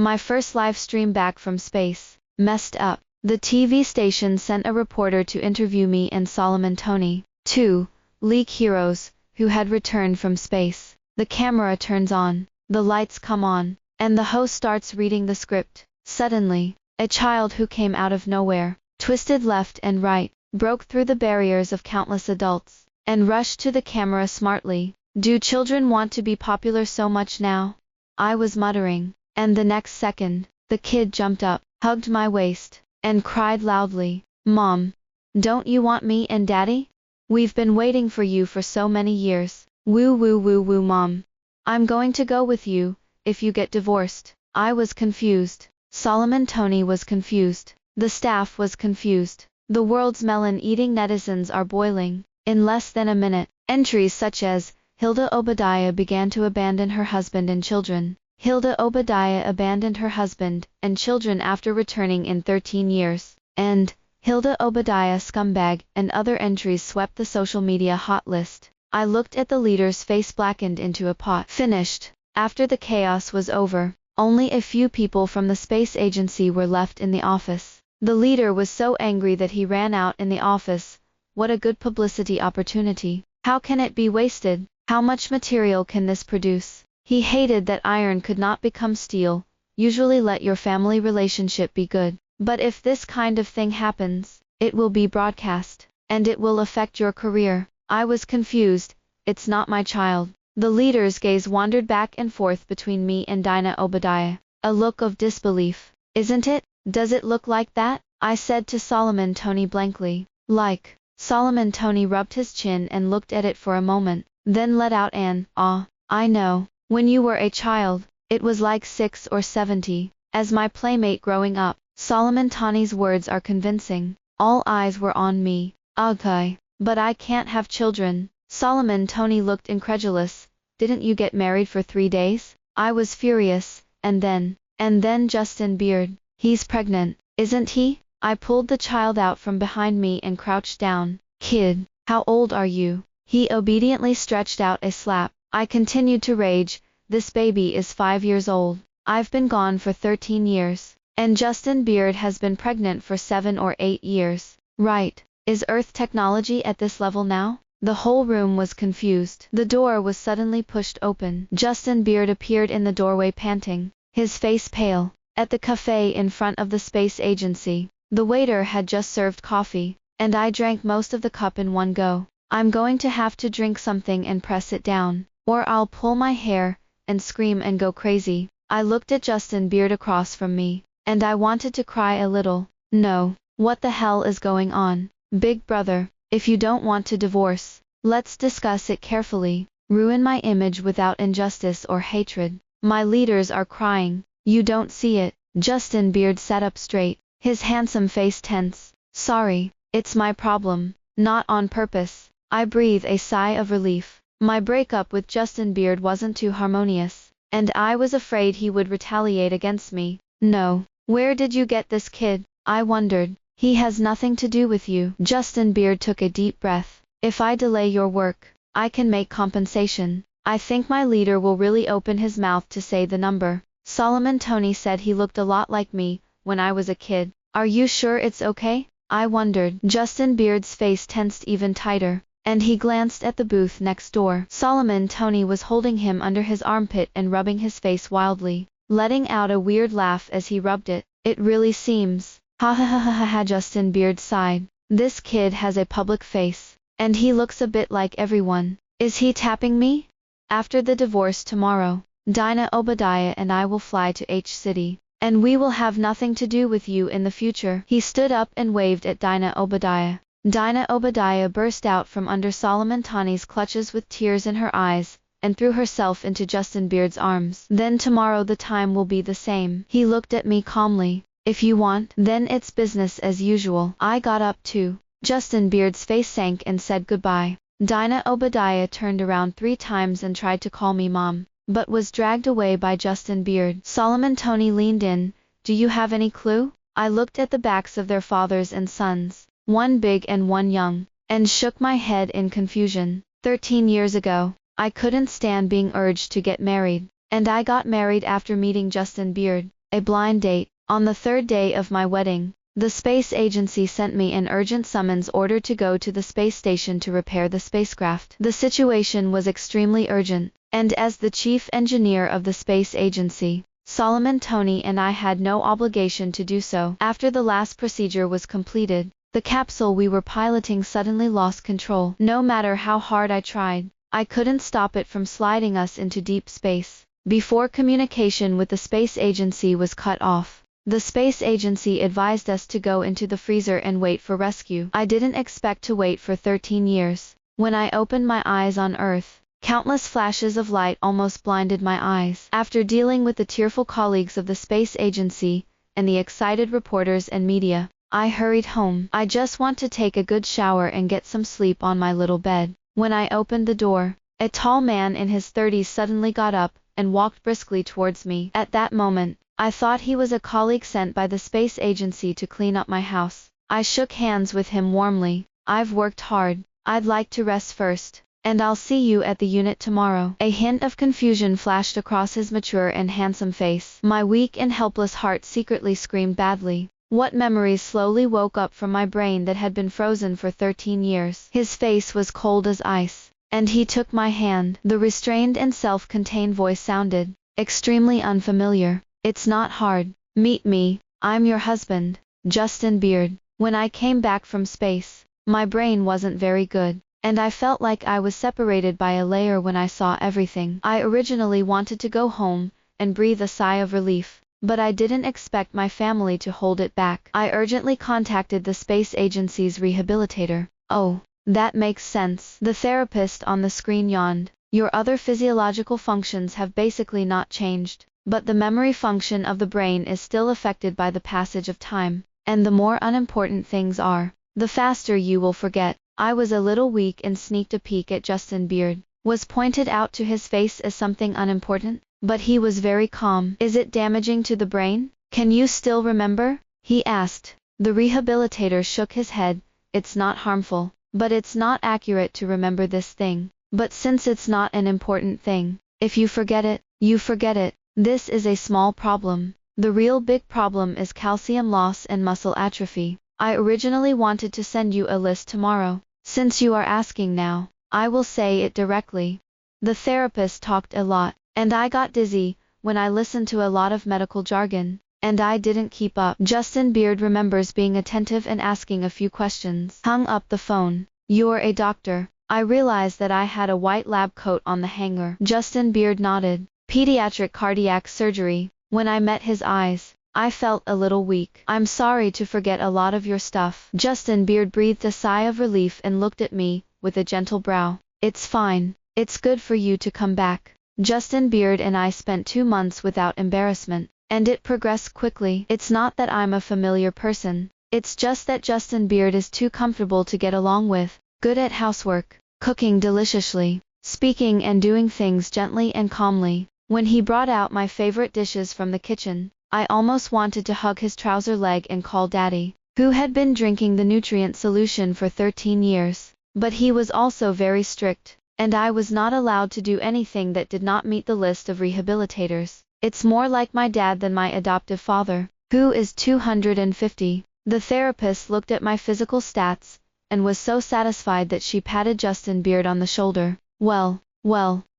My first live stream back from space. Messed up. The TV station sent a reporter to interview me and Solomon Tony, two League heroes, who had returned from space. The camera turns on, the lights come on, and the host starts reading the script. Suddenly, a child who came out of nowhere, twisted left and right, broke through the barriers of countless adults, and rushed to the camera smartly. Do children want to be popular so much now? I was muttering, and the next second, the kid jumped up, hugged my waist, and cried loudly, "Mom, don't you want me and Daddy? We've been waiting for you for so many years. Woo woo woo woo Mom. I'm going to go with you, if you get divorced." I was confused. Solomon Tony was confused. The staff was confused. The world's melon-eating netizens are boiling. In less than a minute, entries such as, Hilda Obadiah began to abandon her husband and children. Hilda Obadiah abandoned her husband and children after returning in 13 years. And, Hilda Obadiah scumbag, and other entries swept the social media hot list. I looked at the leader's face blackened into a pot. Finished. After the chaos was over, only a few people from the space agency were left in the office. The leader was so angry that he ran out in the office. What a good publicity opportunity. How can it be wasted? How much material can this produce? He hated that iron could not become steel. Usually let your family relationship be good. But if this kind of thing happens, it will be broadcast, and it will affect your career. I was confused. It's not my child. The leader's gaze wandered back and forth between me and Dinah Obadiah. A look of disbelief. Isn't it? Does it look like that? I said to Solomon Tony blankly. Like. Solomon Tony rubbed his chin and looked at it for a moment, then let out an, "Ah, I know. When you were a child, it was like 6 or 70. As my playmate growing up." Solomon Tony's words are convincing. All eyes were on me. Okay, but I can't have children. Solomon Tony looked incredulous. Didn't you get married for 3 days? I was furious. And then Justin Beard. He's pregnant, isn't he? I pulled the child out from behind me and crouched down. Kid, how old are you? He obediently stretched out a slap. I continued to rage. This baby is 5 years old. I've been gone for 13 years. And Justin Beard has been pregnant for 7 or 8 years. Right. Is Earth technology at this level now? The whole room was confused. The door was suddenly pushed open. Justin Beard appeared in the doorway panting, his face pale. At the cafe in front of the space agency, the waiter had just served coffee, and I drank most of the cup in one go. I'm going to have to drink something and press it down, or I'll pull my hair, and scream and go crazy. I looked at Justin Beard across from me, and I wanted to cry a little. No, what the hell is going on? Big brother, if you don't want to divorce, let's discuss it carefully. Ruin my image without injustice or hatred. My leaders are crying. You don't see it. Justin Beard sat up straight, his handsome face tense. Sorry, it's my problem. Not on purpose. I breathed a sigh of relief. My breakup with Justin Beard wasn't too harmonious, and I was afraid he would retaliate against me. No. Where did you get this kid? I wondered. He has nothing to do with you. Justin Beard took a deep breath. If I delay your work, I can make compensation. I think my leader will really open his mouth to say the number. Solomon Tony said he looked a lot like me when I was a kid. Are you sure it's okay? I wondered. Justin Beard's face tensed even tighter, and he glanced at the booth next door. Solomon Tony was holding him under his armpit and rubbing his face wildly, letting out a weird laugh as he rubbed it. It really seems. Ha ha ha ha ha. Justin Beard sighed. This kid has a public face, and he looks a bit like everyone. Is he tapping me? After the divorce tomorrow, Dinah Obadiah and I will fly to H-City, and we will have nothing to do with you in the future. He stood up and waved at Dinah Obadiah. Dinah Obadiah burst out from under Solomon Tony's clutches with tears in her eyes, and threw herself into Justin Beard's arms. Then tomorrow the time will be the same. He looked at me calmly. If you want, then it's business as usual. I got up too. Justin Beard's face sank and said goodbye. Dinah Obadiah turned around 3 times and tried to call me Mom, but was dragged away by Justin Beard. Solomon Tony leaned in. Do you have any clue? I looked at the backs of their fathers and sons, one big and one young, and shook my head in confusion. 13 years ago, I couldn't stand being urged to get married, and I got married after meeting Justin Beard. A blind date. On the third day of my wedding, the space agency sent me an urgent summons order to go to the space station to repair the spacecraft. The situation was extremely urgent, and as the chief engineer of the space agency, Solomon Tony, and I had no obligation to do so. After the last procedure was completed, the capsule we were piloting suddenly lost control. No matter how hard I tried, I couldn't stop it from sliding us into deep space. Before communication with the space agency was cut off, the space agency advised us to go into the freezer and wait for rescue. I didn't expect to wait for 13 years. When I opened my eyes on Earth, countless flashes of light almost blinded my eyes. After dealing with the tearful colleagues of the space agency, and the excited reporters and media, I hurried home. I just want to take a good shower and get some sleep on my little bed. When I opened the door, a tall man in his 30s suddenly got up and walked briskly towards me. At that moment, I thought he was a colleague sent by the space agency to clean up my house. I shook hands with him warmly. "I've worked hard. I'd like to rest first, and I'll see you at the unit tomorrow." A hint of confusion flashed across his mature and handsome face. My weak and helpless heart secretly screamed badly. What memories slowly woke up from my brain that had been frozen for 13 years? His face was cold as ice, and he took my hand. The restrained and self-contained voice sounded extremely unfamiliar. "It's not hard. Meet me. I'm your husband, Justin Beard." When I came back from space, my brain wasn't very good, and I felt like I was separated by a layer when I saw everything. I originally wanted to go home and breathe a sigh of relief, but I didn't expect my family to hold it back. I urgently contacted the space agency's rehabilitator. "Oh, that makes sense." The therapist on the screen yawned. "Your other physiological functions have basically not changed, but the memory function of the brain is still affected by the passage of time, and the more unimportant things are, the faster you will forget." I was a little weak and sneaked a peek at Justin Beard. Was pointed out to his face as something unimportant? But he was very calm. "Is it damaging to the brain? Can you still remember?" he asked. The rehabilitator shook his head. "It's not harmful, but it's not accurate to remember this thing. But since it's not an important thing, if you forget it, you forget it. This is a small problem. The real big problem is calcium loss and muscle atrophy. I originally wanted to send you a list tomorrow. Since you are asking now, I will say it directly." The therapist talked a lot, and I got dizzy when I listened to a lot of medical jargon, and I didn't keep up. Justin Beard remembers being attentive and asking a few questions. Hung up the phone. "You're a doctor." I realized that I had a white lab coat on the hanger. Justin Beard nodded. "Pediatric cardiac surgery." When I met his eyes, I felt a little weak. "I'm sorry to forget a lot of your stuff." Justin Beard breathed a sigh of relief and looked at me with a gentle brow. "It's fine. It's good for you to come back." Justin Beard and I spent 2 months without embarrassment, and it progressed quickly. It's not that I'm a familiar person. It's just that Justin Beard is too comfortable to get along with, good at housework, cooking deliciously, speaking and doing things gently and calmly. When he brought out my favorite dishes from the kitchen, I almost wanted to hug his trouser leg and call Daddy, who had been drinking the nutrient solution for 13 years. But he was also very strict, and I was not allowed to do anything that did not meet the list of rehabilitators. It's more like my dad than my adoptive father, who is 250. The therapist looked at my physical stats, and was so satisfied that she patted Justin Beard on the shoulder. Well,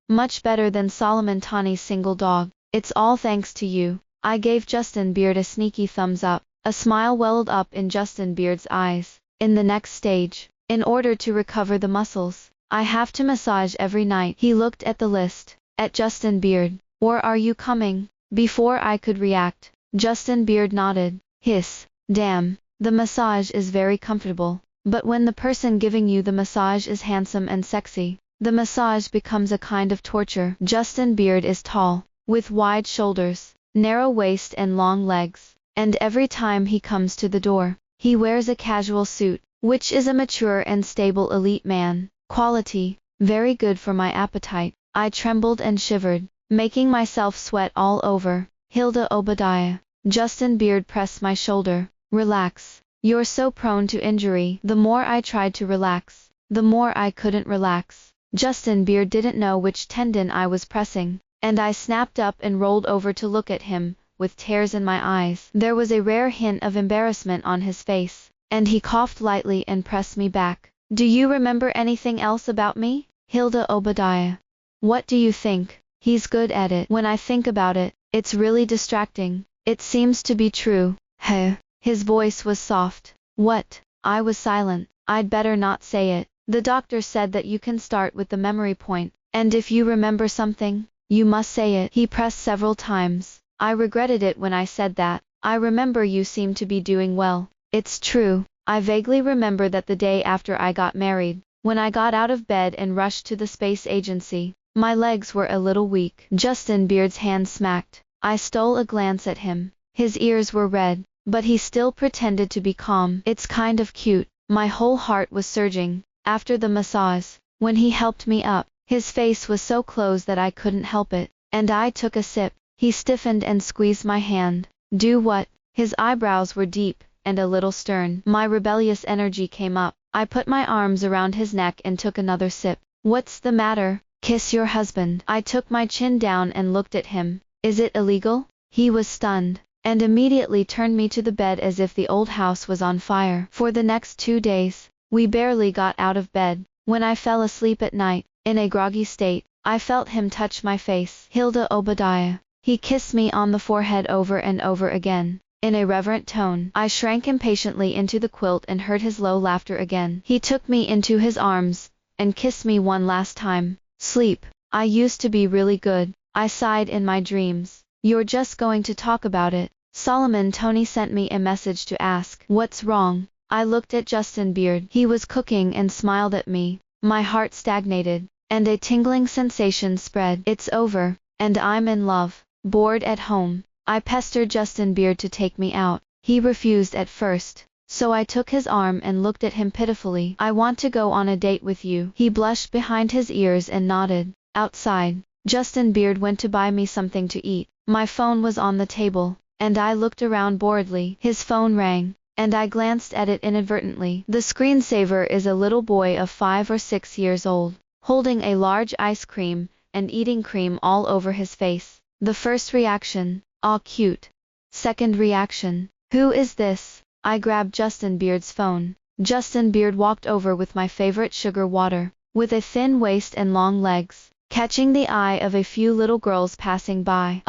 much better than Solomon Tony's single dog. It's all thanks to you." I gave Justin Beard a sneaky thumbs up. A smile welled up in Justin Beard's eyes. "In the next stage, in order to recover the muscles, I have to massage every night." He looked at the list, at Justin Beard. "Or are you coming?" Before I could react, Justin Beard nodded. Hiss. "Damn, the massage is very comfortable. But when the person giving you the massage is handsome and sexy, the massage becomes a kind of torture." Justin Beard is tall, with wide shoulders, narrow waist and long legs, and every time he comes to the door, he wears a casual suit, which is a mature and stable elite man quality, very good for my appetite. I trembled and shivered, making myself sweat all over. "Hilda Obadiah." Justin Beard pressed my shoulder. "Relax. You're so prone to injury." The more I tried to relax, the more I couldn't relax. Justin Beard didn't know which tendon I was pressing, and I snapped up and rolled over to look at him, with tears in my eyes. There was a rare hint of embarrassment on his face, and he coughed lightly and pressed me back. Do you remember anything else about me, Hilda Obadiah? What do you think? He's good at it. When I think about it, it's really distracting. It seems to be true. Heh. His voice was soft. What? I was silent. I'd better not say it. The doctor said that you can start with the memory point, and if you remember something, you must say it. He pressed several times. I regretted it when I said that. I remember you seem to be doing well. It's true. I vaguely remember that the day after I got married, when I got out of bed and rushed to the space agency, my legs were a little weak. Justin Beard's hand smacked. I stole a glance at him. His ears were red, but he still pretended to be calm. It's kind of cute. My whole heart was surging. After the massage, when he helped me up, his face was so closed that I couldn't help it, and I took a sip. He stiffened and squeezed my hand. Do what? His eyebrows were deep and a little stern. My rebellious energy came up. I put my arms around his neck and took another sip. What's the matter? Kiss your husband. I took my chin down and looked at him. Is it illegal? He was stunned, and immediately turned me to the bed as if the old house was on fire. For the next 2 days, we barely got out of bed. When I fell asleep at night, in a groggy state, I felt him touch my face. Hilda Obadiah. He kissed me on the forehead over and over again, in a reverent tone. I shrank impatiently into the quilt and heard his low laughter again. He took me into his arms, and kissed me one last time. Sleep. I used to be really good. I sighed in my dreams. You're just going to talk about it. Solomon Tony sent me a message to ask, what's wrong? I looked at Justin Beard. He was cooking and smiled at me. My heart stagnated, and a tingling sensation spread. It's over, and I'm in love. Bored at home, I pestered Justin Beard to take me out. He refused at first, so I took his arm and looked at him pitifully. I want to go on a date with you. He blushed behind his ears and nodded. Outside, Justin Beard went to buy me something to eat. My phone was on the table, and I looked around boredly. His phone rang, and I glanced at it inadvertently. The screensaver is a little boy of 5 or 6 years old, holding a large ice cream, and eating cream all over his face. The first reaction, aw cute. Second reaction, who is this? I grabbed Justin Beard's phone. Justin Beard walked over with my favorite sugar water, with a thin waist and long legs, catching the eye of a few little girls passing by.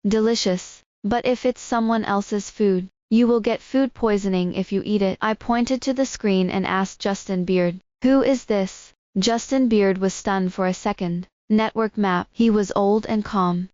Delicious. But if it's someone else's food, you will get food poisoning if you eat it. I pointed to the screen and asked Justin Beard, who is this? Justin Beard was stunned for a second. Network map. He was old and calm.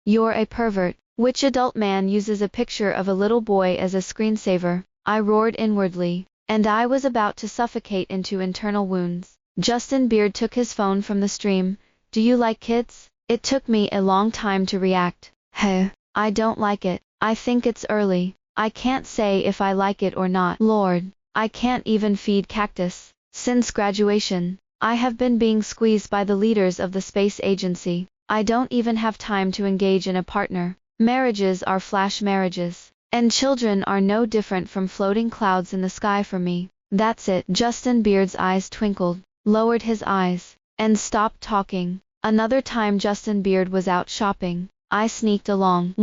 You're a pervert. Which adult man uses a picture of a little boy as a screensaver? I roared inwardly, and I was about to suffocate into internal wounds. Justin Beard took his phone from the stream. Do you like kids? It took me a long time to react. Heh, I don't like it. I think it's early. I can't say if I like it or not. Lord, I can't even feed cactus. Since graduation, I have been being squeezed by the leaders of the space agency. I don't even have time to engage in a partner. Marriages are flash marriages, and children are no different from floating clouds in the sky for me. That's it. Justin Beard's eyes twinkled, lowered his eyes, and stopped talking. Another time Justin Beard was out shopping, I sneaked along.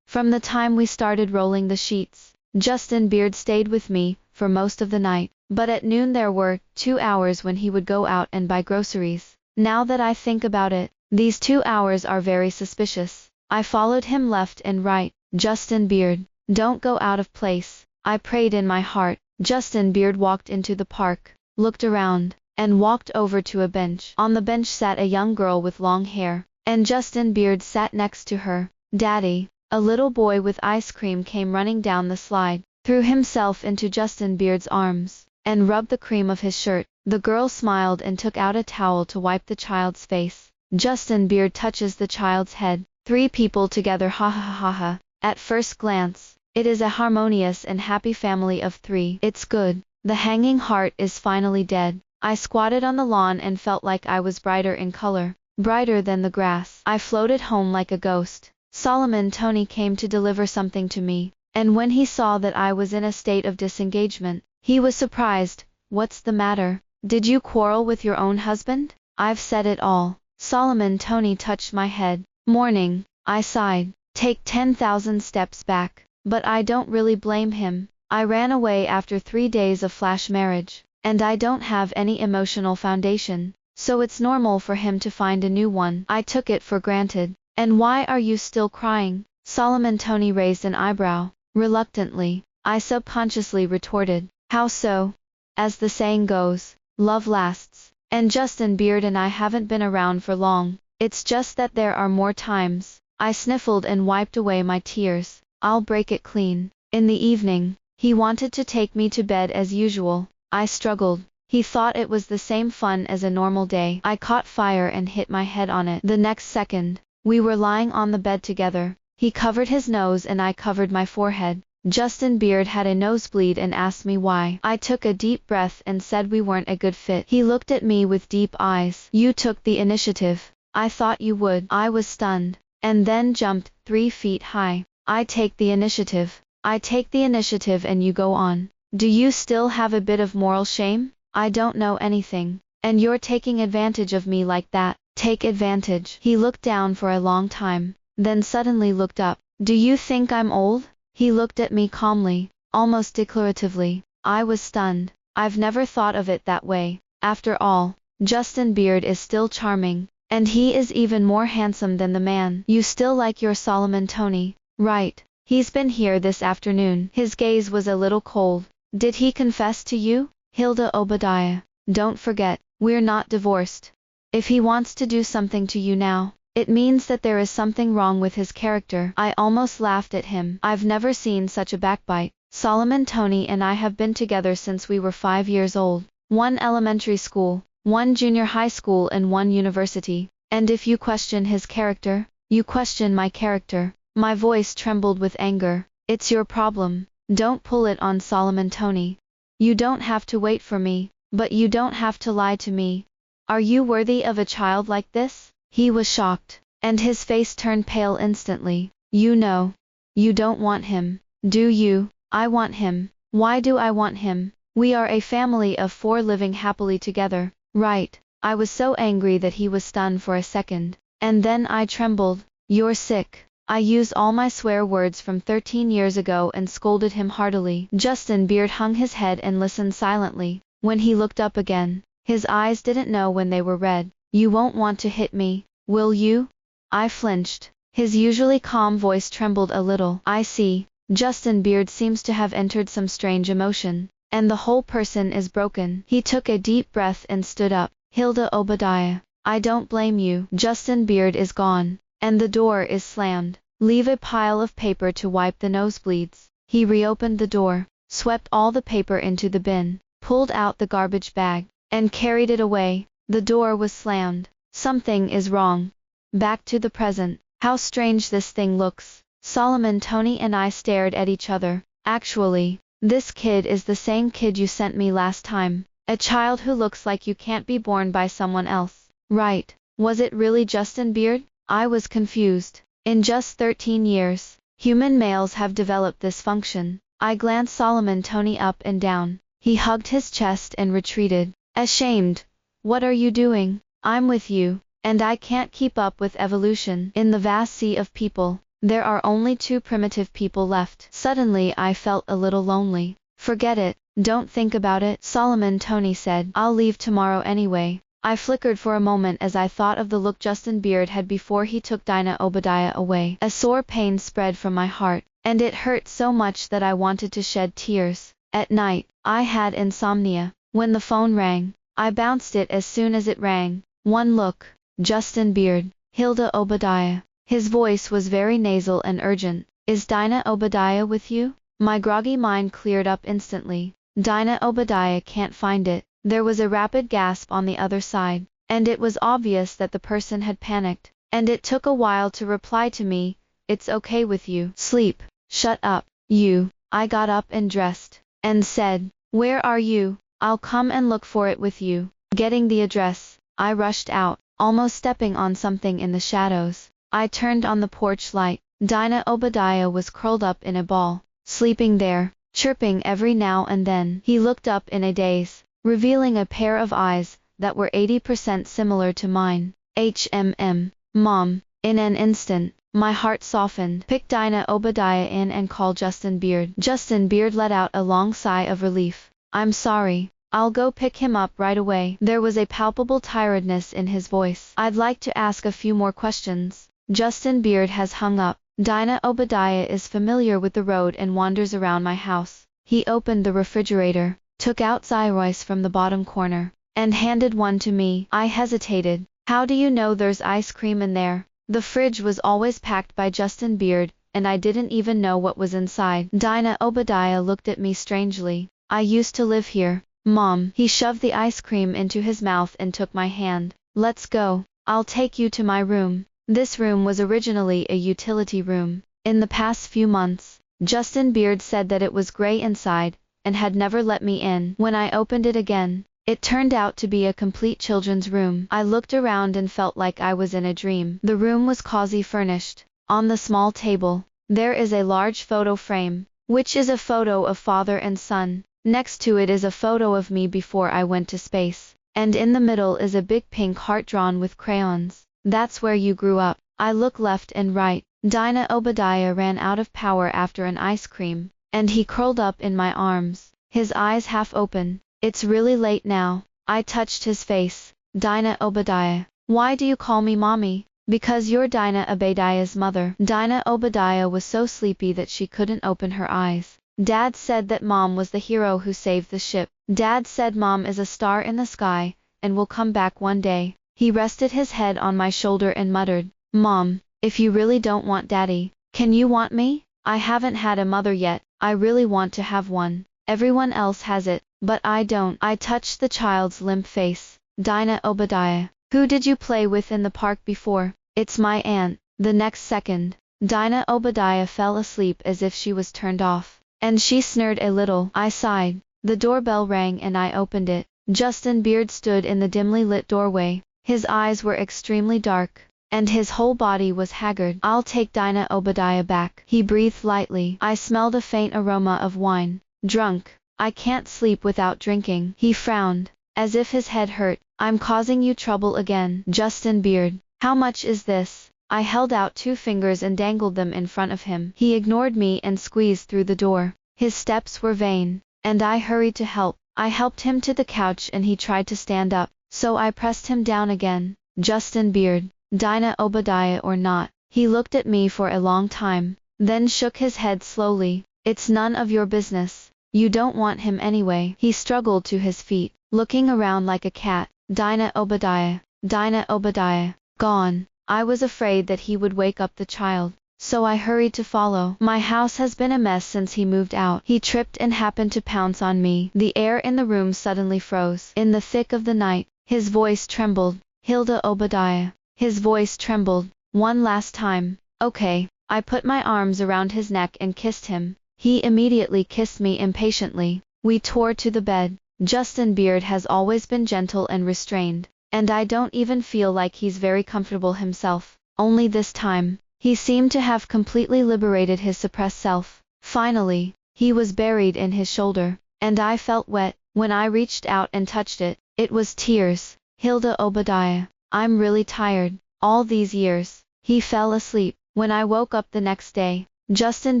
From the time we started rolling the sheets, Justin Beard stayed with me for most of the night, but at noon there were 2 hours when he would go out and buy groceries. Now that I think about it, these 2 hours are very suspicious. I followed him left and right. Justin Beard, don't go out of place, I prayed in my heart. Justin Beard walked into the park, looked around, and walked over to a bench. On the bench sat a young girl with long hair, and Justin Beard sat next to her. Daddy, a little boy with ice cream came running down the slide, threw himself into Justin Beard's arms, and rubbed the cream of his shirt. The girl smiled and took out a towel to wipe the child's face. Justin Beard touches the child's head. 3 people together, ha ha ha ha ha. At first glance, it is a harmonious and happy family of 3. It's good. The hanging heart is finally dead. I squatted on the lawn and felt like I was brighter in color, brighter than the grass. I floated home like a ghost. Solomon Tony came to deliver something to me, and when he saw that I was in a state of disengagement, he was surprised. What's the matter? Did you quarrel with your own husband? I've said it all. Solomon Tony touched my head. Morning, I sighed. take 10,000 steps back. But I don't really blame him. I ran away after 3 days of flash marriage, and I don't have any emotional foundation, so it's normal for him to find a new one. I took it for granted. And why are you still crying? Solomon Tony raised an eyebrow. Reluctantly, I subconsciously retorted, how so? As the saying goes, love lasts. And Justin Beard and I haven't been around for long. It's just that there are more times. I sniffled and wiped away my tears. I'll break it clean. In the evening, he wanted to take me to bed as usual. I struggled. He thought it was the same fun as a normal day. I caught fire and hit my head on it. The next second, we were lying on the bed together. He covered his nose and I covered my forehead. Justin Beard had a nosebleed and asked me why. I took a deep breath and said we weren't a good fit. He looked at me with deep eyes. You took the initiative. I thought you would. I was stunned, and then jumped 3 feet high. I take the initiative. I take the initiative and you go on. Do you still have a bit of moral shame? I don't know anything, and you're taking advantage of me like that. Take advantage. He looked down for a long time, then suddenly looked up. Do you think I'm old? He looked at me calmly, almost declaratively. I was stunned. I've never thought of it that way. After all, Justin Beard is still charming, and he is even more handsome than the man. You still like your Solomon Tony, right? He's been here this afternoon. His gaze was a little cold. Did he confess to you? Hilda Obadiah, don't forget, we're not divorced. If he wants to do something to you now, it means that there is something wrong with his character. I almost laughed at him. I've never seen such a backbite. Solomon Tony and I have been together since we were 5 years old. 1 elementary school, 1 junior high school and 1 university. And if you question his character, you question my character. My voice trembled with anger. It's your problem. Don't pull it on Solomon Tony. You don't have to wait for me, but you don't have to lie to me. Are you worthy of a child like this? He was shocked, and his face turned pale instantly. You know, you don't want him, do you? I want him. Why do I want him? We are a family of 4 living happily together, right? I was so angry that he was stunned for a second, and then I trembled. You're sick. I used all my swear words from 13 years ago and scolded him heartily. Justin Beard hung his head and listened silently. When he looked up again, his eyes didn't know when they were red. You won't want to hit me, will you? I flinched. His usually calm voice trembled a little. I see. Justin Beard seems to have entered some strange emotion, and the whole person is broken. He took a deep breath and stood up. Hilda Obadiah, I don't blame you. Justin Beard is gone, and the door is slammed. Leave a pile of paper to wipe the nosebleeds. He reopened the door, swept all the paper into the bin, pulled out the garbage bag, and carried it away. The door was slammed. Something is wrong. Back to the present. How strange this thing looks. Solomon Tony and I stared at each other. Actually, this kid is the same kid you sent me last time. A child who looks like you can't be born by someone else. Right. Was it really Justin Beard? I was confused. In just 13 years, human males have developed this function. I glanced Solomon Tony up and down. He hugged his chest and retreated. Ashamed. What are you doing? I'm with you, and I can't keep up with evolution. In the vast sea of people, there are only 2 primitive people left. Suddenly I felt a little lonely. Forget it, don't think about it, Solomon Tony said. I'll leave tomorrow anyway. I flickered for a moment as I thought of the look Justin Beard had before he took Dinah Obadiah away. A sore pain spread from my heart, and it hurt so much that I wanted to shed tears. At night, I had insomnia. When the phone rang, I bounced it as soon as it rang. One look. Justin Beard. Hilda Obadiah. His voice was very nasal and urgent. Is Dinah Obadiah with you? My groggy mind cleared up instantly. Dinah Obadiah can't find it. There was a rapid gasp on the other side, and it was obvious that the person had panicked, and it took a while to reply to me. It's okay with you. Sleep. Shut up. You. I got up and dressed, and said, where are you? I'll come and look for it with you. Getting the address, I rushed out, almost stepping on something in the shadows. I turned on the porch light. Dinah Obadiah was curled up in a ball, sleeping there, chirping every now and then. He looked up in a daze, revealing a pair of eyes that were 80% similar to mine. HMM. Mom. In an instant, My heart softened. Pick Dinah Obadiah in and call Justin Beard. Justin Beard let out a long sigh of relief. I'm sorry. I'll go pick him up right away. There was a palpable tiredness in his voice. I'd like to ask a few more questions. Justin Beard has hung up. Dinah Obadiah is familiar with the road and wanders around my house. He opened the refrigerator, took out Zyroice from the bottom corner, and handed one to me. I hesitated. How do you know there's ice cream in there? The fridge was always packed by Justin Beard, and I didn't even know what was inside. Dinah Obadiah looked at me strangely. I used to live here, Mom. He shoved the ice cream into his mouth and took my hand. Let's go. I'll take you to my room. This room was originally a utility room. In the past few months, Justin Beard said that it was gray inside, and had never let me in. When I opened it again, it turned out to be a complete children's room. I looked around and felt like I was in a dream. The room was cozy furnished. On the small table, there is a large photo frame, which is a photo of father and son. Next to it is a photo of me before I went to space. And in the middle is a big pink heart drawn with crayons. That's where you grew up. I look left and right. Dinah Obadiah ran out of power after an ice cream, and he curled up in my arms, his eyes half open. It's really late now. I touched his face. Dinah Obadiah. Why do you call me mommy? Because you're Dinah Obadiah's mother. Dinah Obadiah was so sleepy that she couldn't open her eyes. Dad said that Mom was the hero who saved the ship. Dad said Mom is a star in the sky, and will come back one day. He rested his head on my shoulder and muttered, Mom, if you really don't want Daddy, can you want me? I haven't had a mother yet. I really want to have one. Everyone else has it, but I don't. I touched the child's limp face. Dinah Obadiah. Who did you play with in the park before? It's my aunt. The next second, Dinah Obadiah fell asleep as if she was turned off, and she snored a little. I sighed. The doorbell rang and I opened it. Justin Beard stood in the dimly lit doorway. His eyes were extremely dark, and his whole body was haggard. I'll take Dinah Obadiah back. He breathed lightly. I smelled a faint aroma of wine. Drunk. I can't sleep without drinking. He frowned, as if his head hurt. I'm causing you trouble again, Justin Beard. How much is this? I held out 2 fingers and dangled them in front of him. He ignored me and squeezed through the door. His steps were vain, and I hurried to help. I helped him to the couch and he tried to stand up, so I pressed him down again. Justin Beard. Dinah Obadiah or not. He looked at me for a long time, then shook his head slowly. It's none of your business. You don't want him anyway. He struggled to his feet, looking around like a cat. Dinah Obadiah. Dinah Obadiah. Gone. I was afraid that he would wake up the child, so I hurried to follow. My house has been a mess since he moved out. He tripped and happened to pounce on me. The air in the room suddenly froze. In the thick of the night, his voice trembled. Hilda Obadiah. His voice trembled. One last time. Okay. I put my arms around his neck and kissed him. He immediately kissed me impatiently. We tore to the bed. Justin Beard has always been gentle and restrained, and I don't even feel like he's very comfortable himself. Only this time, he seemed to have completely liberated his suppressed self. Finally, he was buried in his shoulder, and I felt wet. When I reached out and touched it, it was tears. Hilda Obadiah. I'm really tired. All these years. He fell asleep. When I woke up the next day, Justin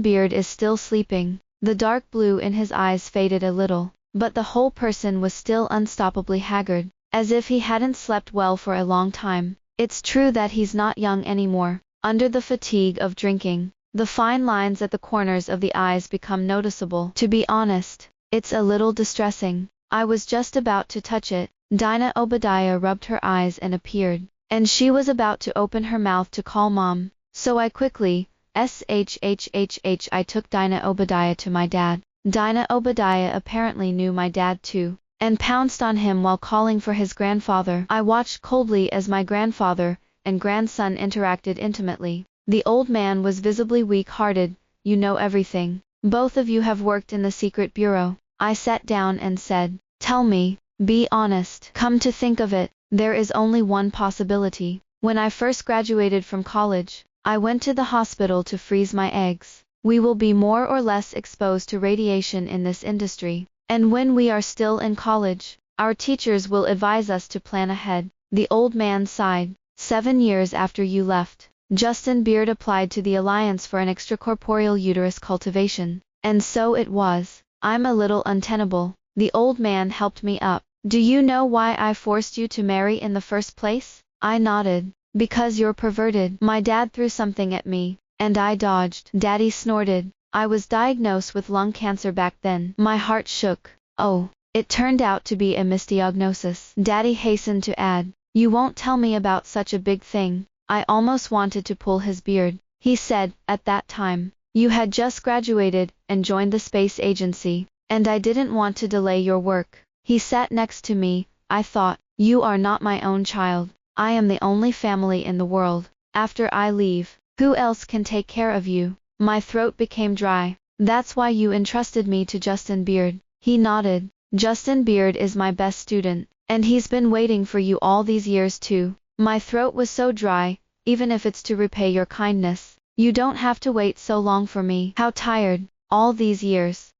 Beard is still sleeping. The dark blue in his eyes faded a little, but the whole person was still unstoppably haggard, as if he hadn't slept well for a long time. It's true that he's not young anymore. Under the fatigue of drinking, the fine lines at the corners of the eyes become noticeable. To be honest, it's a little distressing. I was just about to touch it. Dinah Obadiah rubbed her eyes and appeared, and she was about to open her mouth to call Mom. So I quickly, I took Dinah Obadiah to my dad. Dinah Obadiah apparently knew my dad too, and pounced on him while calling for his grandfather. I watched coldly as my grandfather and grandson interacted intimately. The old man was visibly weak-hearted. You know everything. Both of you have worked in the secret bureau. I sat down and said, tell me, be honest. Come to think of it, there is only one possibility. When I first graduated from college, I went to the hospital to freeze my eggs. We will be more or less exposed to radiation in this industry, and when we are still in college, our teachers will advise us to plan ahead. The old man sighed. 7 years after you left, Justin Beard applied to the Alliance for an extracorporeal uterus cultivation. And so it was. I'm a little untenable. The old man helped me up. Do you know why I forced you to marry in the first place? I nodded. Because you're perverted. My dad threw something at me, and I dodged. Daddy snorted. I was diagnosed with lung cancer back then. My heart shook. Oh, it turned out to be a misdiagnosis. Daddy hastened to add, you won't tell me about such a big thing. I almost wanted to pull his beard. He said, at that time, you had just graduated and joined the space agency, and I didn't want to delay your work. He sat next to me. I thought, you are not my own child. I am the only family in the world. After I leave, who else can take care of you? My throat became dry. That's why you entrusted me to Justin Beard. He nodded. Justin Beard is my best student, and he's been waiting for you all these years too. My throat was so dry, even if it's to repay your kindness. You don't have to wait so long for me. How tired, all these years.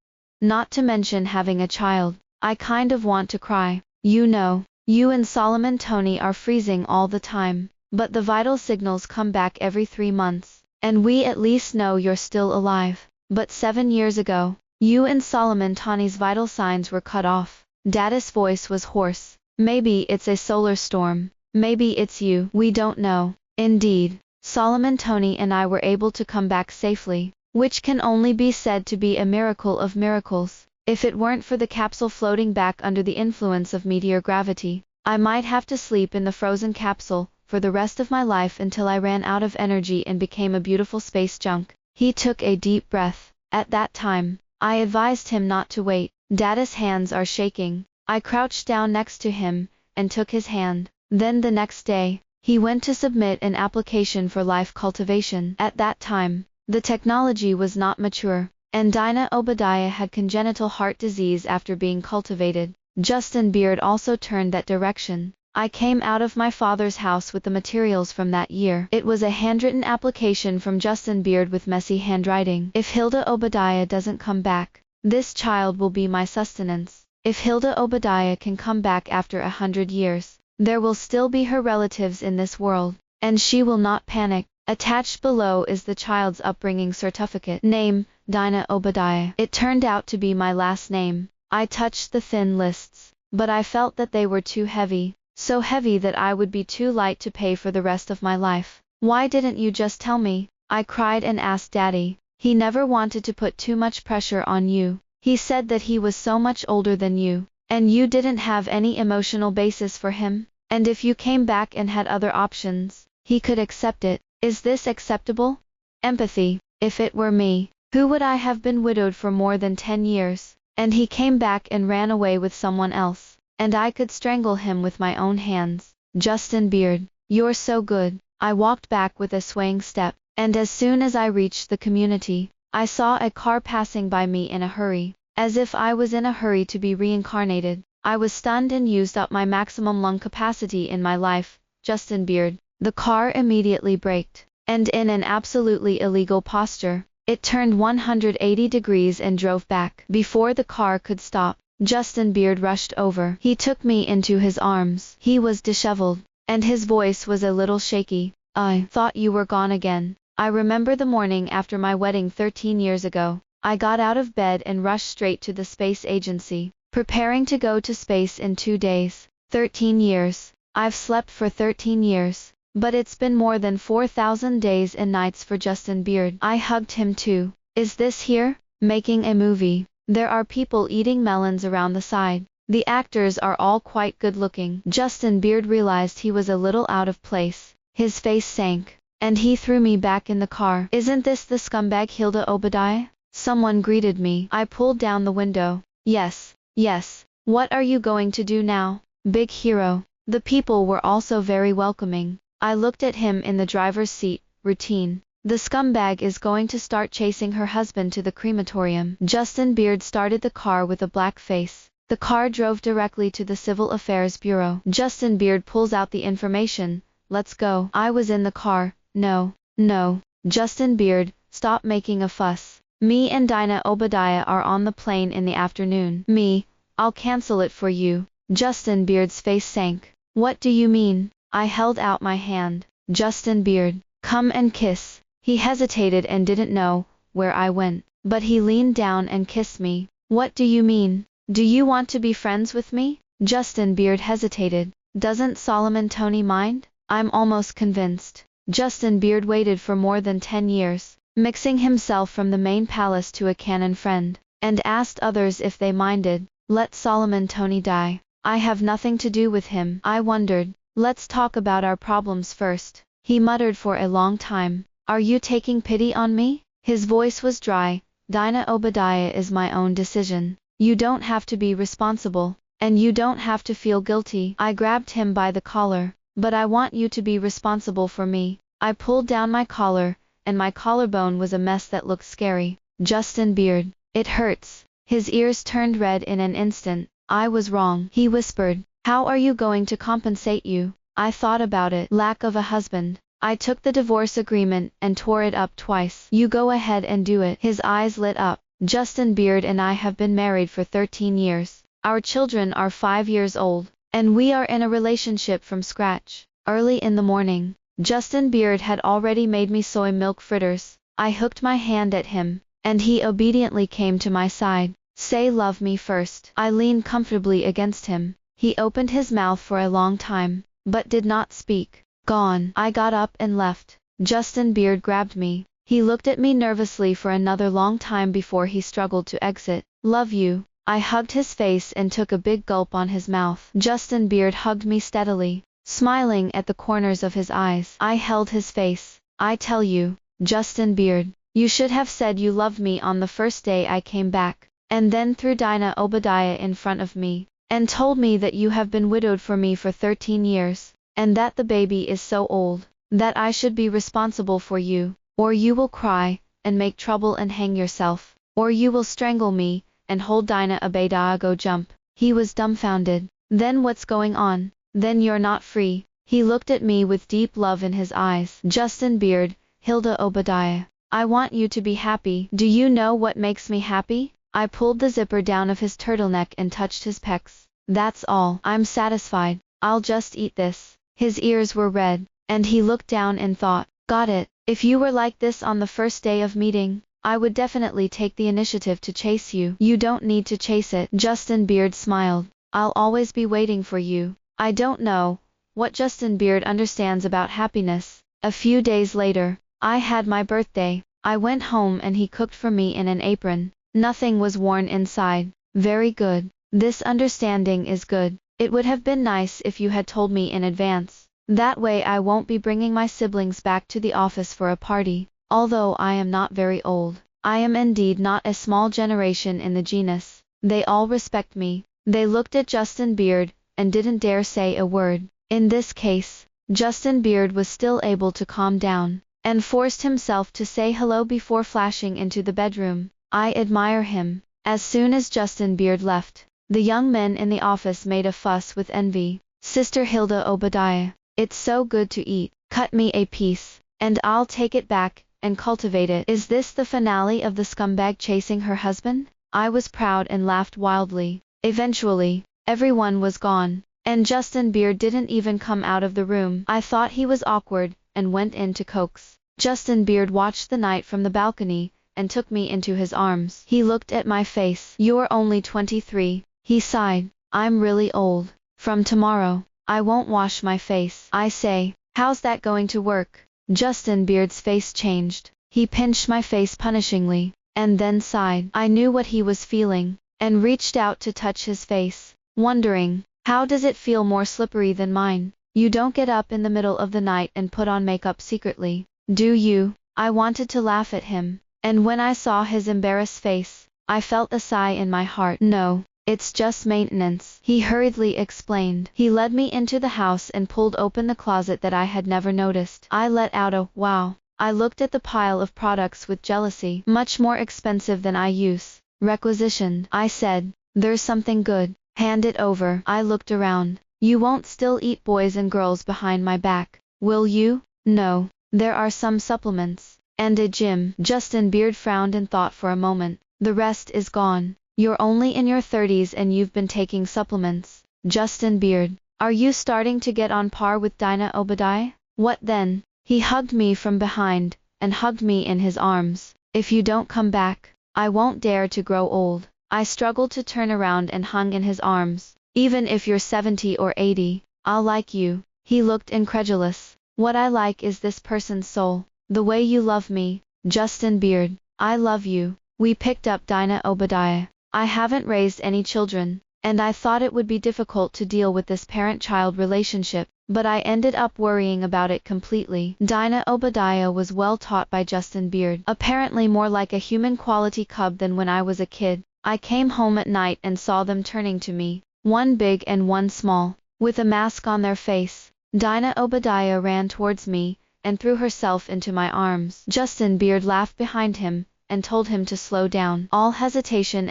Not to mention having a child. I kind of want to cry. You know, you and Solomon Tony are freezing all the time, but the vital signals come back every 3 months. And we at least know you're still alive. But 7 years ago, you and Solomon Tony's vital signs were cut off. Daddy's voice was hoarse. Maybe it's a solar storm. Maybe it's you. We don't know. Indeed, Solomon Tony and I were able to come back safely, which can only be said to be a miracle of miracles. If it weren't for the capsule floating back under the influence of meteor gravity, I might have to sleep in the frozen capsule for the rest of my life until I ran out of energy and became a beautiful space junk. He took a deep breath. At that time, I advised him not to wait. Daddy's hands are shaking. I crouched down next to him and took his hand. Then the next day, he went to submit an application for life cultivation. At that time, the technology was not mature, and Dinah Obadiah had congenital heart disease after being cultivated. Justin Beard also turned that direction. I came out of my father's house with the materials from that year. It was a handwritten application from Justin Beard with messy handwriting. If Hilda Obadiah doesn't come back, this child will be my sustenance. If Hilda Obadiah can come back after 100 years, there will still be her relatives in this world, and she will not panic. Attached below is the child's upbringing certificate. Name, Dinah Obadiah. It turned out to be my last name. I touched the thin lists, but I felt that they were too heavy. So heavy that I would be too light to pay for the rest of my life. Why didn't you just tell me? I cried and asked Daddy. He never wanted to put too much pressure on you. He said that he was so much older than you, and you didn't have any emotional basis for him. And if you came back and had other options, he could accept it. Is this acceptable? Empathy. If it were me, who would I have been widowed for more than 10 years? And he came back and ran away with someone else, and I could strangle him with my own hands. Justin Beard, you're so good. I walked back with a swaying step, and as soon as I reached the community, I saw a car passing by me in a hurry, as if I was in a hurry to be reincarnated. I was stunned and used up my maximum lung capacity in my life. Justin Beard. The car immediately braked, and in an absolutely illegal posture, it turned 180 degrees and drove back. Before the car could stop, Justin Beard rushed over. He took me into his arms. He was disheveled, and his voice was a little shaky. I thought you were gone again. I remember the morning after my wedding 13 years ago. I got out of bed and rushed straight to the space agency, preparing to go to space in 2 days. 13 years. I've slept for 13 years, but it's been more than 4,000 days and nights for Justin Beard. I hugged him too. Is this here? Making a movie. There are people eating melons around the side. The actors are all quite good looking. Justin Beard realized he was a little out of place. His face sank, and he threw me back in the car. Isn't this the scumbag Hilda Obadiah? Someone greeted me. I pulled down the window. Yes, yes. What are you going to do now, big hero? The people were also very welcoming. I looked at him in the driver's seat. Routine. The scumbag is going to start chasing her husband to the crematorium. Justin Beard started the car with a black face. The car drove directly to the Civil Affairs Bureau. Justin Beard pulls out the information. Let's go. I was in the car. No, no. Justin Beard, stop making a fuss. Me and Dinah Obadiah are on the plane in the afternoon. Me, I'll cancel it for you. Justin Beard's face sank. What do you mean? I held out my hand. Justin Beard, Come and kiss. He hesitated and didn't know where I went, but he leaned down and kissed me. What do you mean? Do you want to be friends with me? Justin Beard hesitated. Doesn't Solomon Tony mind? I'm almost convinced. Justin Beard waited for more than 10 years, mixing himself from the main palace to a canon friend, and asked others if they minded. Let Solomon Tony die. I have nothing to do with him. I wondered. Let's talk about our problems first. He muttered for a long time. Are you taking pity on me? His voice was dry. Dinah Obadiah is my own decision. You don't have to be responsible, and you don't have to feel guilty. I grabbed him by the collar. But I want you to be responsible for me. I pulled down my collar, and my collarbone was a mess that looked scary. Justin Beard. It hurts. His ears turned red in an instant. I was wrong. He whispered. How are you going to compensate you? I thought about it. Lack of a husband. I took the divorce agreement and tore it up twice. You go ahead and do it. His eyes lit up. Justin Beard and I have been married for 13 years. Our children are 5 years old. And we are in a relationship from scratch. Early in the morning, Justin Beard had already made me soy milk fritters. I hooked my hand at him, and he obediently came to my side. Say love me first. I leaned comfortably against him. He opened his mouth for a long time, but did not speak. Gone. I got up and left. Justin Beard grabbed me. He looked at me nervously for another long time before he struggled to exit. Love you. I hugged his face and took a big gulp on his mouth. Justin Beard hugged me steadily, smiling at the corners of his eyes. I held his face. I tell you, Justin Beard, you should have said you loved me on the first day I came back, and then threw Dinah Obadiah in front of me, and told me that you have been widowed for me for 13 years, and that the baby is so old, that I should be responsible for you, or you will cry, and make trouble and hang yourself, or you will strangle me, and hold Dinah Obadiah go jump. He was dumbfounded. Then what's going on? Then you're not free. He looked at me with deep love in his eyes. Justin Beard, Hilda Obadiah. I want you to be happy. Do you know what makes me happy? I pulled the zipper down of his turtleneck and touched his pecs. That's all. I'm satisfied. I'll just eat this. His ears were red, and he looked down in thought. Got it. If you were like this on the first day of meeting, I would definitely take the initiative to chase you. You don't need to chase it. Justin Beard smiled. I'll always be waiting for you. I don't know what Justin Beard understands about happiness. A few days later, I had my birthday. I went home and he cooked for me in an apron. Nothing was worn inside. Very good. This understanding is good. It would have been nice if you had told me in advance. That way I won't be bringing my siblings back to the office for a party. Although I am not very old, I am indeed not a small generation in the genus. They all respect me. They looked at Justin Beard, and didn't dare say a word. In this case, Justin Beard was still able to calm down, and forced himself to say hello before flashing into the bedroom. I admire him. As soon as Justin Beard left, the young men in the office made a fuss with envy. Sister Hilda Obadiah, it's so good to eat. Cut me a piece, and I'll take it back and cultivate it. Is this the finale of the scumbag chasing her husband? I was proud and laughed wildly. Eventually, everyone was gone, and Justin Beard didn't even come out of the room. I thought he was awkward, and went in to coax. Justin Beard watched the night from the balcony, and took me into his arms. He looked at my face. You're only 23. He sighed. I'm really old. From tomorrow, I won't wash my face. I say, how's that going to work? Justin Beard's face changed. He pinched my face punishingly, and then sighed. I knew what he was feeling, and reached out to touch his face, wondering, how does it feel more slippery than mine? You don't get up in the middle of the night and put on makeup secretly, do you? I wanted to laugh at him, and when I saw his embarrassed face, I felt a sigh in my heart. No, it's just maintenance, he hurriedly explained. He led me into the house and pulled open the closet that I had never noticed. I let out a wow. I looked at the pile of products with jealousy. Much more expensive than I use. Requisitioned. I said, there's something good. Hand it over. I looked around. You won't still eat boys and girls behind my back, will you? No. There are some supplements. And a gym. Justin Beard frowned and thought for a moment. The rest is gone. You're only in your 30s and you've been taking supplements. Justin Beard, are you starting to get on par with Dinah Obadiah? What then? He hugged me from behind, and hugged me in his arms. If you don't come back, I won't dare to grow old. I struggled to turn around and hung in his arms. Even if you're 70 or 80, I'll like you. He looked incredulous. What I like is this person's soul. The way you love me, Justin Beard. I love you. We picked up Dina Obadiah. I haven't raised any children, and I thought it would be difficult to deal with this parent-child relationship, but I ended up worrying about it completely. Dina Obadiah was well taught by Justin Beard, apparently more like a human quality cub than when I was a kid. I came home at night and saw them turning to me, one big and one small, with a mask on their face. Dina Obadiah ran towards me, and threw herself into my arms. Justin Beard laughed behind him, and told him to slow down. All hesitation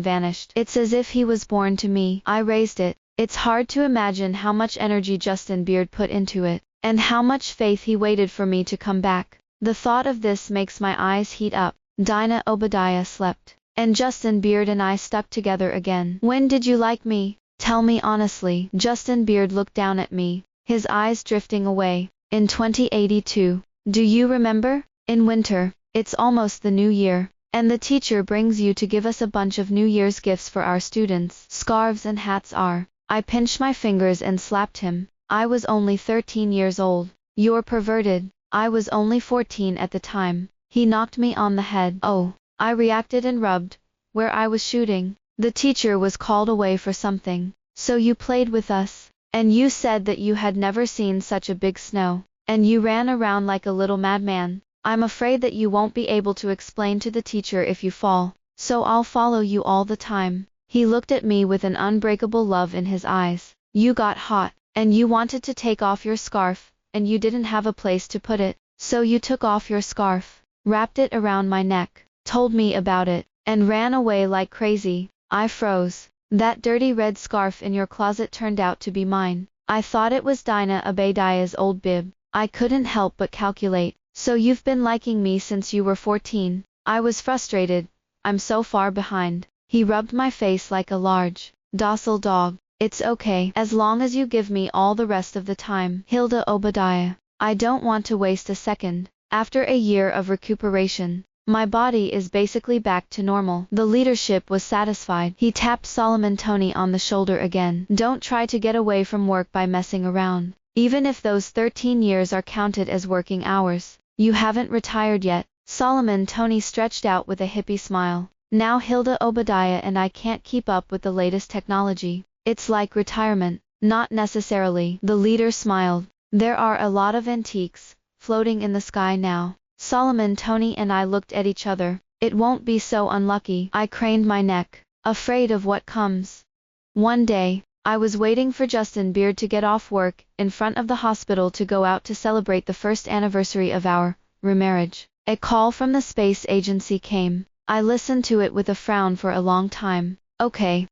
vanished. It's as if he was born to me. I raised it. It's hard to imagine how much energy Justin Beard put into it, and how much faith he waited for me to come back. The thought of this makes my eyes heat up. Dina Obadiah slept, and Justin Beard and I stuck together again. When did you like me? Tell me honestly. Justin Beard looked down at me, his eyes drifting away. In 2082. Do you remember? In winter. It's almost the new year, and the teacher brings you to give us a bunch of New Year's gifts for our students. Scarves and hats are. I pinched my fingers and slapped him. I was only 13 years old. You're perverted. I was only 14 at the time. He knocked me on the head. Oh, I reacted and rubbed where I was shooting. The teacher was called away for something. So you played with us, and you said that you had never seen such a big snow, and you ran around like a little madman. I'm afraid that you won't be able to explain to the teacher if you fall, so I'll follow you all the time. He looked at me with an unbreakable love in his eyes. You got hot, and you wanted to take off your scarf, and you didn't have a place to put it, so you took off your scarf, wrapped it around my neck, told me about it, and ran away like crazy. I froze. That dirty red scarf in your closet turned out to be mine. I thought it was Dina Obadiah's old bib. I couldn't help but calculate. So you've been liking me since you were 14. I was frustrated. I'm so far behind. He rubbed my face like a large, docile dog. It's okay, as long as you give me all the rest of the time. Hilda Obadiah. I don't want to waste a second. After a year of recuperation, my body is basically back to normal. The leadership was satisfied. He tapped Solomon Tony on the shoulder again. Don't try to get away from work by messing around. Even if those 13 years are counted as working hours, you haven't retired yet. Solomon Tony stretched out with a hippie smile. Now Hilda Obadiah and I can't keep up with the latest technology. It's like retirement. Not necessarily. The leader smiled. There are a lot of antiques floating in the sky now. Solomon Tony and I looked at each other. It won't be so unlucky. I craned my neck, afraid of what comes. One day, I was waiting for Justin Beard to get off work in front of the hospital to go out to celebrate the first anniversary of our remarriage. A call from the space agency came. I listened to it with a frown for a long time. Okay,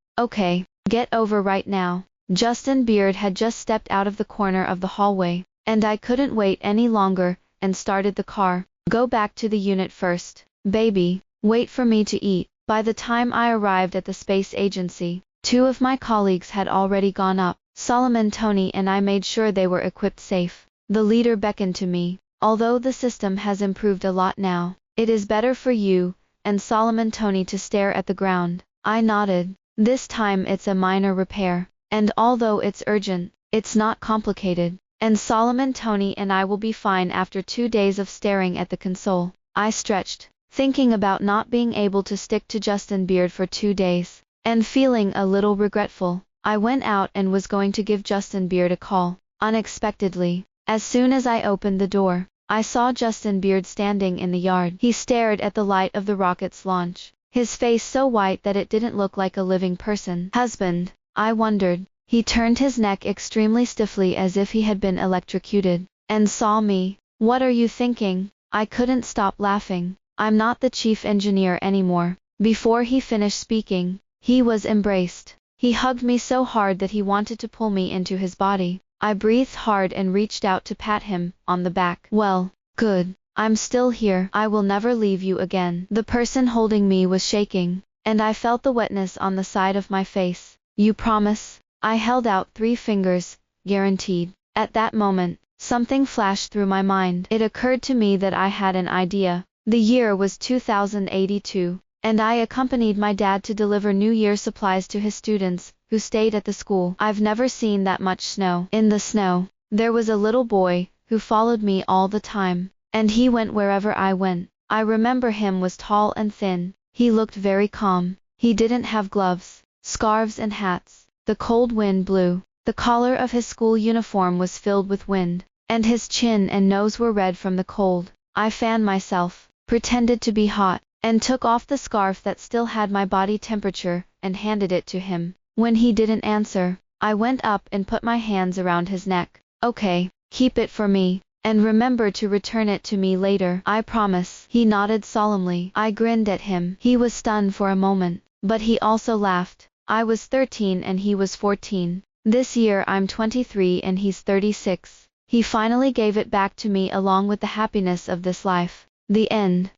get over right now. Justin Beard had just stepped out of the corner of the hallway, and I couldn't wait any longer, and started the car. Go back to the unit first, baby. Wait for me to eat. By the time I arrived at the space agency, 2 of my colleagues had already gone up. Solomon Tony and I made sure they were equipped safe. The leader beckoned to me. Although the system has improved a lot now, it is better for you and Solomon Tony to stare at the ground. I nodded. This time it's a minor repair, and although it's urgent, it's not complicated, and Solomon Tony and I will be fine after 2 days of staring at the console. I stretched, thinking about not being able to stick to Justin Beard for 2 days, and feeling a little regretful. I went out and was going to give Justin Beard a call. Unexpectedly, as soon as I opened the door, I saw Justin Beard standing in the yard. He stared at the light of the rocket's launch, his face so white that it didn't look like a living person. Husband, I wondered. He turned his neck extremely stiffly as if he had been electrocuted, and saw me. What are you thinking? I couldn't stop laughing. I'm not the chief engineer anymore. Before he finished speaking, he was embraced. He hugged me so hard that he wanted to pull me into his body. I breathed hard and reached out to pat him on the back. Well, good. I'm still here. I will never leave you again. The person holding me was shaking, and I felt the wetness on the side of my face. You promise? I held out 3 fingers, guaranteed. At that moment, Something flashed through my mind. It occurred to me that I had an idea. The year was 2082, and I accompanied my dad to deliver New Year supplies to his students, who stayed at the school. I've never seen that much snow. In the snow, there was a little boy, who followed me all the time, and he went wherever I went. I remember him was tall and thin. He looked very calm. He didn't have gloves, scarves and hats. The cold wind blew. The collar of his school uniform was filled with wind, and his chin and nose were red from the cold. I fanned myself, pretended to be hot, and took off the scarf that still had my body temperature, and handed it to him. When he didn't answer, I went up and put my hands around his neck. Okay, keep it for me, and remember to return it to me later. I promise. He nodded solemnly. I grinned at him. He was stunned for a moment, but he also laughed. I was 13 and he was 14. This year I'm 23 and he's 36. He finally gave it back to me along with the happiness of this life. The end.